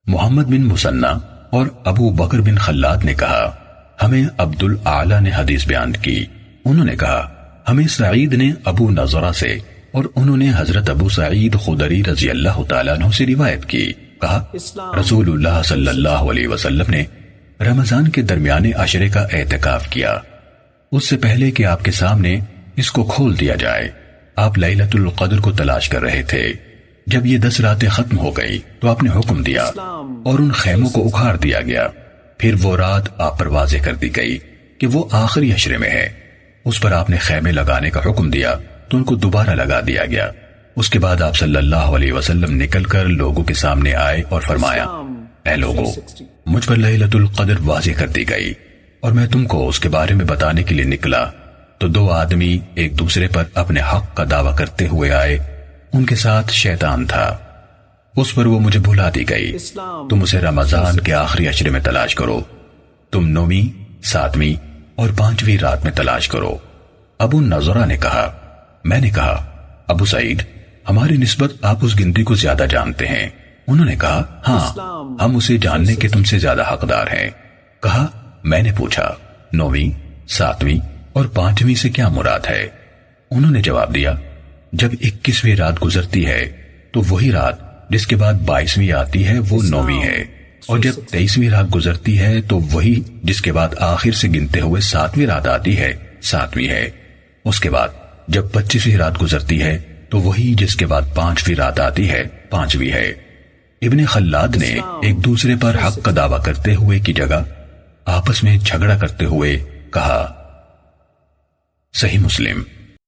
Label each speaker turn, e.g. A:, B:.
A: محمد بن مسنہ اور ابو بکر بن خلاد نے کہا ہمیں عبد الاعلی نے حدیث بیان کی، انہوں نے کہا ہمیں سعید نے ابو نضرہ سے اور انہوں نے حضرت ابو سعید خدری رضی اللہ تعالیٰ عنہ سے روایت کی، کہا رسول اللہ صلی اللہ علیہ وسلم نے رمضان کے درمیانے عشرے کا اعتکاف کیا، اس سے پہلے کہ آپ کے سامنے اس کو کھول دیا جائے آپ لیلۃ القدر کو تلاش کر رہے تھے۔ جب یہ 10 راتیں ختم ہو گئی تو آپ نے حکم دیا اور ان خیموں کو اکھاڑ دیا گیا، پھر وہ رات آپ پر واضح کر دی گئی کہ وہ آخری عشرے میں ہے، اس پر آپ نے خیمے لگانے کا حکم دیا تو ان کو دوبارہ لگا دیا گیا۔ اس کے بعد آپ صلی اللہ علیہ وسلم نکل کر لوگوں کے سامنے آئے اور فرمایا اے لوگو، مجھ پر لیلۃ القدر واضح کر دی گئی اور میں تم کو اس کے بارے میں بتانے کے لیے نکلا تو 2 آدمی ایک دوسرے پر اپنے حق کا دعویٰ کرتے ہوئے آئے، ان کے ساتھ شیطان تھا، اس پر وہ مجھے بھلا دی گئی، تم اسے رمضان کے آخری عشرے میں تلاش کرو، تم 9ویں 7ویں اور 5ویں رات میں تلاش کرو۔ ابو نضرہ نے کہا میں نے کہا ابو سعید ہماری نسبت آپ اس گنتی کو زیادہ جانتے ہیں، انہوں نے کہا ہاں ہم اسے جاننے کے تم سے زیادہ حقدار ہیں۔ کہا میں نے پوچھا 9ویں 7ویں اور 5ویں سے کیا مراد ہے؟ انہوں نے جواب دیا جب 21ویں رات گزرتی ہے تو وہی رات جس کے بعد 22ویں آتی ہے وہ 9ویں ہے، اور جب 23ویں رات گزرتی ہے تو وہی جس کے بعد آخر سے گنتے ہوئے 7ویں رات آتی ہے 7ویں ہے، اس کے بعد جب 25ویں رات گزرتی ہے تو وہی جس کے بعد 5ویں رات آتی ہے 5ویں ہے۔ ابن خلاد نے ایک دوسرے پر حق کا دعویٰ کرتے ہوئے کی جگہ آپس میں جھگڑا کرتے ہوئے کہا۔ صحیح مسلم